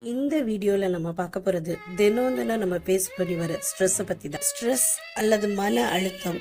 இந்த வீடியோல நம்ம பார்க்க போறது தினம் நம்ம பேஸ் பண்ணி வர ஸ்ட்ரெஸ் பத்தி தான். ஸ்ட்ரெஸ் அல்லது மன அழுத்தம்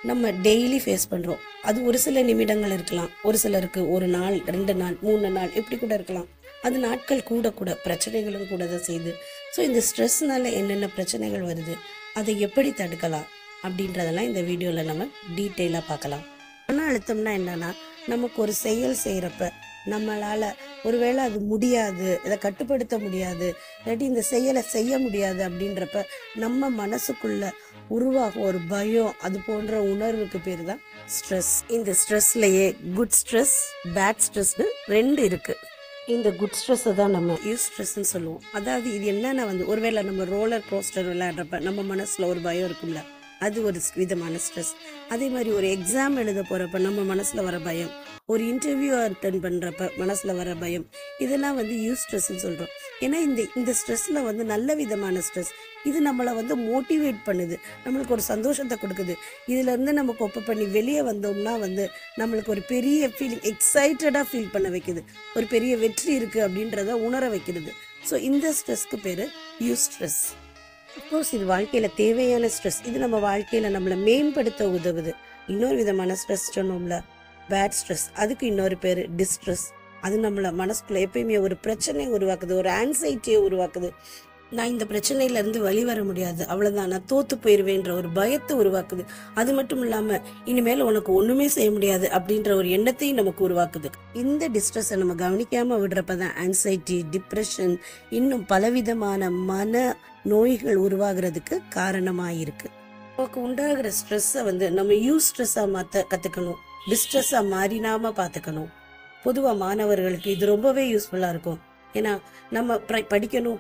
நம்ம டெய்லி ஃபேஸ் பண்றோம். அது ஒரு சில நிமிடங்கள் இருக்கலாம், ஒரு சிலருக்கு ஒரு நாள், 2 நாள், 3 நாள் இப்படி கூட இருக்கலாம். அது நாட்கள் கூட கூட பிரச்சனைகளும் கூட தான் செய்யுது. ஸோ இந்த ஸ்ட்ரெஸ்னால என்னென்ன பிரச்சனைகள் வருது, அதை எப்படி தடுக்கலாம் அப்படின்றதெல்லாம் இந்த வீடியோல நம்ம டீட்டெயிலாக பார்க்கலாம். மன அழுத்தம்னா என்னன்னா, நமக்கு ஒரு செயல் செய்யறப்ப நம்மளால ஒருவேளை அது முடியாது, இதை கட்டுப்படுத்த முடியாது, இல்லாட்டி இந்த செயலை செய்ய முடியாது அப்படின்றப்ப நம்ம மனசுக்குள்ள உருவாகும் ஒரு பயம், அது போன்ற உணர்வுக்கு பேர் தான் ஸ்ட்ரெஸ். இந்த ஸ்ட்ரெஸ்லயே குட் ஸ்ட்ரெஸ், பேட் ஸ்ட்ரெஸ்னு 2 இருக்கு. இந்த குட் ஸ்ட்ரெஸ்ஸை தான் நம்ம யூஸ் ஸ்ட்ரெஸ்ன்னு சொல்லுவோம். அதாவது இது என்னன்னா ஒருவேளை நம்ம ரோலர் கோஸ்டர் விளையாடுறப்ப நம்ம மனசுல ஒரு பயம் இருக்கும்ல, அது ஒரு விதமான ஸ்ட்ரெஸ். அதே மாதிரி ஒரு எக்ஸாம் எழுத போறப்ப நம்ம மனசுல வர பயம், ஒரு இன்டர்வியூ அட்டென்ட் பண்றப்ப மனசுல வர பயம், இதெல்லாம் யூஸ் ஸ்ட்ரெஸ்ன்னு சொல்றோம். ஏன்னா இந்த ஸ்ட்ரெஸ்ல நல்ல விதமான ஸ்ட்ரெஸ். இது நம்மளை மோட்டிவேட் பண்ணுது, நம்மளுக்கு ஒரு சந்தோஷத்தை கொடுக்குது. இதுல இருந்து நம்ம கொப்பை பண்ணி வெளியே வந்தோம்னா நம்மளுக்கு ஒரு பெரிய ஃபீலிங், எக்ஸைட்டடா ஃபீல் பண்ண வைக்குது, ஒரு பெரிய வெற்றி இருக்கு அப்படின்றத உணர வைக்கிறது. ஸோ இந்த ஸ்ட்ரெஸ்க்கு பேரு யூஸ் ஸ்ட்ரெஸ். அப்கோர்ஸ் இது வாழ்க்கையில தேவையான ஸ்ட்ரெஸ். இது நம்ம வாழ்க்கையில நம்மளை மேம்படுத்த உதவுது. இன்னொரு விதமான ஸ்ட்ரெஸ் சொன்னோம்ல, பேட் ஸ்ட்ரெஸ், அதுக்கு இன்னொரு பேரு டிஸ்ட்ரெஸ். அது நம்மள மனசுக்குள்ள எப்பயுமே ஒரு பிரச்சனையை உருவாக்குது, ஒரு ஆன்சைட்டியை உருவாக்குது. நான் இந்த பிரச்சனையில இருந்து வெளிவர முடியாது, அவ்வளவுதான், நான் தோத்து போயிருவேன்ற ஒரு பயத்தை உருவாக்குது. அது மட்டும் இல்லாம இனிமேல் உனக்கு ஒண்ணுமே செய்ய முடியாது அப்படின்ற ஒரு எண்ணத்தையும் நமக்கு உருவாக்குது. இந்த டிஸ்ட்ரெஸ்ஸை நம்ம கவனிக்காம விடுறப்பதான் ஆன்சைட்டி, டிப்ரெஷன், இன்னும் பலவிதமான மன நோய்கள் உருவாகிறதுக்கு காரணமாயிருக்கு. நமக்கு உண்டாகிற ஸ்ட்ரெஸ்ஸை நம்ம யூஸ் ஸ்ட்ரெஸ்ஸா மாத்த கத்துக்கணும், டிஸ்ட்ரெஸ்ஸா மாறினாம பாத்துக்கணும். பொதுவா மாணவர்களுக்கு இது ரொம்பவே யூஸ்ஃபுல்லா இருக்கும். ஏன்னா நம்ம படிக்கணும்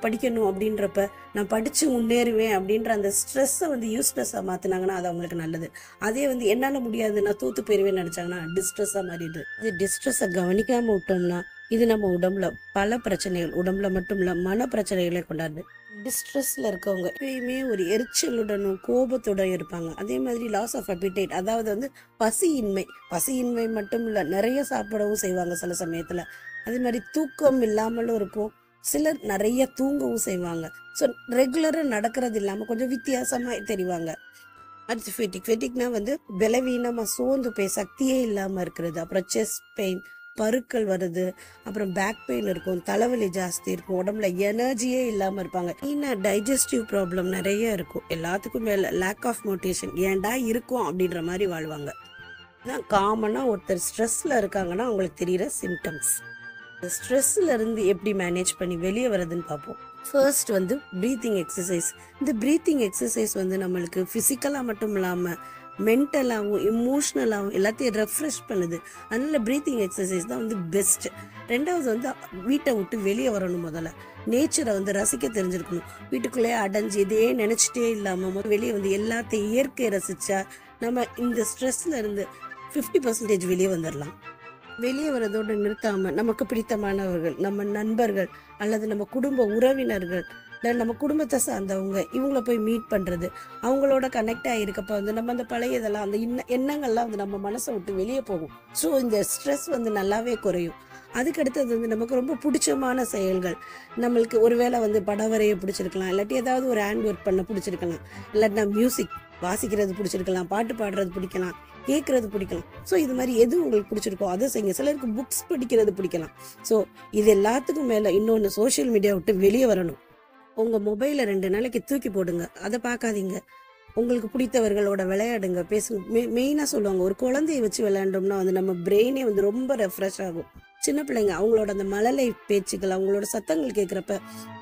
அப்படின்றப்ப நான் படிச்சு முன்னேறுவேன் அப்படின்ற அந்த ஸ்ட்ரெஸ்ஸை யூஸ் ஸ்ட்ரெஸ்ஸா மாத்தினாங்கன்னா அது அவங்களுக்கு நல்லது. அதே என்னால முடியாது, நான் தூத்து போயிருவேன்னு நினைச்சாங்கன்னா டிஸ்ட்ரெஸ்ஸா மாறிடுது. இது டிஸ்ட்ரெஸ்ஸை கவனிக்காம விட்டோம்னா இது நம்ம உடம்புல பல பிரச்சனைகள், உடம்புல மட்டும் இல்ல மன பிரச்சனைகளை கொண்டாடுது. டிஸ்ட்ரெஸ்ல இருக்கவங்க எப்பயுமே ஒரு எரிச்சலுடனும் கோபத்துடன் இருப்பாங்க. அதே மாதிரி லாஸ் ஆஃப் அப்பிடைட், அதாவது பசியின்மை மட்டும் இல்ல, நிறைய சாப்பிடவும் செய்வாங்க சில சமயத்துல. அதே மாதிரி தூக்கம் இல்லாமலும் இருக்கும், சிலர் நிறைய தூங்கவும் செய்வாங்க. ஸோ ரெகுலரா நடக்கிறது இல்லாம கொஞ்சம் வித்தியாசமா தெரிவாங்க. அடுத்து ஃபெட்டிக்னா பலவீனமா சோர்ந்து போய் சக்தியே இல்லாம இருக்கிறது. அப்புறம் செஸ்ட் பெயின், பருக்கள் வருது, அப்புறம் பேக் பெயின் இருக்கும், தலைவலி ஜாஸ்தி இருக்கும், உடம்புல எனர்ஜியே இல்லாம இருப்பாங்க. டைஜஸ்டிவ் ப்ராப்ளம் நிறைய இருக்கும். எல்லாத்துக்கும் மேல லேக் ஆஃப் மோட்டிவேஷன், ஏன்டா இருக்கும் அப்படின்ற மாதிரி வாழ்வாங்க. இதான் காமனா ஒருத்தர் ஸ்ட்ரெஸ்ல இருக்காங்கன்னா அவங்களுக்கு தெரியுற சிம்டம்ஸ். ஸ்ட்ரெஸ்ல இருந்து எப்படி மேனேஜ் பண்ணி வெளியே வரதுன்னு பார்ப்போம். First breathing exercise. இந்த பிரீத்திங் எக்ஸசைஸ் நம்மளுக்கு பிசிக்கலா மட்டும் இல்லாம மென்டலாகவும் இமோஷனலாகவும் எல்லாத்தையும் ரெஃப்ரெஷ் பண்ணுது. அதனால பிரீத்திங் எக்ஸசைஸ் தான் பெஸ்ட். ரெண்டாவது வீட்டை விட்டு வெளியே வரணும். முதல்ல நேச்சரை ரசிக்க தெரிஞ்சிருக்கணும். வீட்டுக்குள்ளேயே அடைஞ்சு இதையே நினைச்சிட்டே இல்லாம வெளியே எல்லாத்தையும் இயற்கையை ரசிச்சா நம்ம இந்த ஸ்ட்ரெஸ்ல இருந்து 50% வெளியே வந்துடலாம். வெளியே வரதோடு நிறுத்தாம நமக்கு பிடித்தமானவர்கள், நம்ம நண்பர்கள் அல்லது நம்ம குடும்ப உறவினர்கள், நம்ம குடும்பத்தை சார்ந்தவங்க, இவங்கள போய் மீட் பண்றது, அவங்களோட கனெக்ட் ஆகிருக்கப்ப நம்ம அந்த பழைய இதெல்லாம், அந்த எண்ணங்கள்லாம் நம்ம மனசை விட்டு வெளியே போகும். ஸோ இந்த ஸ்ட்ரெஸ் நல்லாவே குறையும். அதுக்கடுத்தது நமக்கு ரொம்ப பிடிச்சமான செயல்கள். நம்மளுக்கு ஒருவேளை படம் வரைய பிடிச்சிருக்கலாம், இல்லாட்டி ஏதாவது ஒரு ஹேண்ட் ஒர்க் பண்ண பிடிச்சிருக்கலாம், இல்லாட்டினா மியூசிக் வாசிக்கிறது பிடிச்சிருக்கலாம், பாட்டு பாடுறது பிடிக்கலாம், கேட்கறது பிடிக்கலாம். ஸோ இது மாதிரி எது உங்களுக்கு பிடிச்சிருக்கோ அதை செய்யுங்க. சிலருக்கு புக்ஸ் படிக்கிறது பிடிக்கலாம். ஸோ இது எல்லாத்துக்கும் மேல இன்னொன்று, சோசியல் மீடியா விட்டு வெளியே வரணும். உங்க மொபைலை 2 நாளைக்கு தூக்கி போடுங்க, அதை பார்க்காதீங்க. உங்களுக்கு பிடித்தவர்களோட விளையாடுங்க, பேசுங்க. மெயினா சொல்லுவாங்க, ஒரு குழந்தைய வச்சு விளையாண்டோம்னா நம்ம பிரெயினே ரொம்ப ரெஃப்ரெஷ் ஆகும். சின்ன பிள்ளைங்க அவங்களோட அந்த மழலை பேச்சுக்கள், அவங்களோட சத்தங்கள் கேட்குறப்ப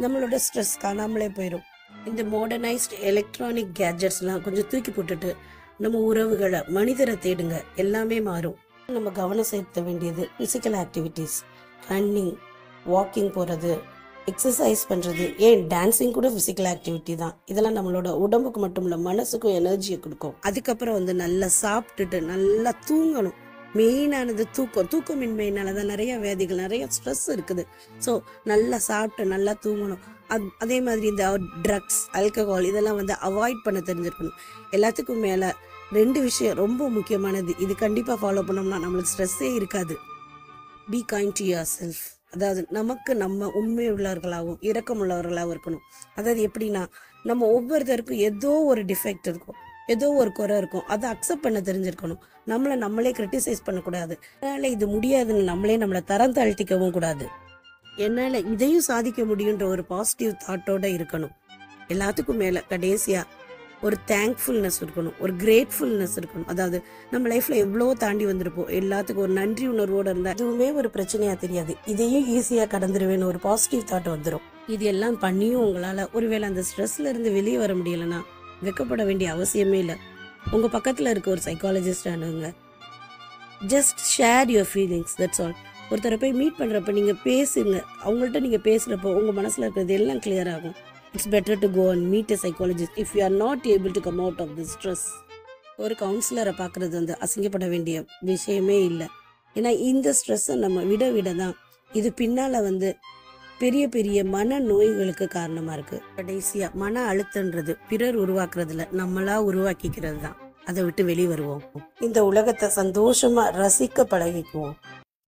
நம்மளோட ஸ்ட்ரெஸ் காணாமலே போயிடும். இந்த மாடர்னைஸ்ட் எலக்ட்ரானிக் கேட்ஜெட்ஸ்லாம் கொஞ்சம் தூக்கி போட்டுட்டு நம்ம உறவுகளை, மனிதரை தேடுங்க, எல்லாமே மாறும். நம்ம கவனம் செலுத்த வேண்டியது பிசிக்கல் ஆக்டிவிட்டிஸ், ரன்னிங், வாக்கிங் போறது, எக்ஸசைஸ் பண்றது, ஏன் டான்சிங் கூட பிசிக்கல் ஆக்டிவிட்டி தான். இதெல்லாம் நம்மளோட உடம்புக்கு மட்டும் இல்ல மனசுக்கும் எனர்ஜியை கொடுக்கும். அதுக்கப்புறம் நல்லா சாப்பிட்டுட்டு நல்லா தூங்கணும். மெயினானது தூக்கமின்மையினாலதான் நிறைய வியாதிகள், நிறைய ஸ்ட்ரெஸ் இருக்குது. ஸோ நல்லா சாப்பிட்டு நல்லா தூங்கணும். அதே மாதிரி இந்த ட்ரக்ஸ், ஆல்கஹால் இதெல்லாம் அவாய்ட் பண்ண தெரிஞ்சிருக்கணும். எல்லாத்துக்கும் மேல 2 விஷயம் ரொம்ப முக்கியமானது, இது கண்டிப்பா ஃபாலோ பண்ணோம்னா நம்மளுக்கு ஸ்ட்ரெஸ்ஸே இருக்காது. Be kind to your self. அதாவது நமக்கு நம்ம உண்மை உள்ளவர்களாகவும் இரக்கம் உள்ளவர்களாகவும் இருக்கணும். அதாவது எப்படின்னா, நம்ம ஒவ்வொருத்தருக்கும் ஏதோ ஒரு டிஃபெக்ட் இருக்கும், ஏதோ ஒரு குறை இருக்கும். அதை அக்செப்ட் பண்ண தெரிஞ்சிருக்கணும். நம்மளே கிரிட்டிசைஸ் பண்ணக்கூடாது. என்னால இது முடியாதுன்னு நம்மளை தரம் தாழ்த்திக்கவும் கூடாது. என்னால இதையும் சாதிக்க முடியுன்ற ஒரு பாசிட்டிவ் தாட்டோட இருக்கணும். எல்லாத்துக்கும் மேல கடைசியா ஒரு தேங்க்ஃபுல்னஸ் இருக்கணும், ஒரு கிரேட்ஃபுல்னஸ் இருக்கணும். அதாவது நம்ம லைஃப்ல எவ்வளோ தாண்டி வந்திருப்போம், எல்லாத்துக்கும் ஒரு நன்றி உணர்வோட இருந்தா எதுவுமே ஒரு பிரச்சனையா தெரியாது. இதையும் ஈஸியா கடந்துருவேன்னு ஒரு பாசிட்டிவ் தாட் வந்துடும். இது எல்லாம் பண்ணியும் உங்களால ஒருவேளை அந்த ஸ்ட்ரெஸ்ல இருந்து வெளியே வர முடியலன்னா வெக்கப்பட வேண்டிய அவசியமே இல்லை. உங்க பக்கத்துல இருக்க ஒரு சைக்காலஜிஸ்ட் அணுகுங்க. Just share your feelings, that's all. ஒருத்தரை போய் மீட் பண்றப்ப நீங்க பேசுங்க. அவங்கள்ட்ட நீங்க பேசுறப்போ உங்க மனசுல இருக்கிறது எல்லாம் கிளியர் ஆகும். It's better to go and meet a psychologist if you are not able to come out of the stress. ஒரு கவுன்சிலரை பார்க்கறது வந்து அசிங்கப்பட வேண்டிய விஷயமே இல்லை. ஏன்னா இந்த ஸ்ட்ரெஸ்ஸை நம்ம விட தான் இது பின்னால வந்து பெரிய பெரிய மன நோய்களுக்கு காரணமா இருக்கு. கடைசியா மன அழுத்தன்றது பிறர் உருவாக்குறதுல நம்மளா உருவாக்கிக்கிறது தான். அதை விட்டு வெளியே வருவோம். இந்த உலகத்தை சந்தோஷமா ரசிக்க பழகிக்குவோம்.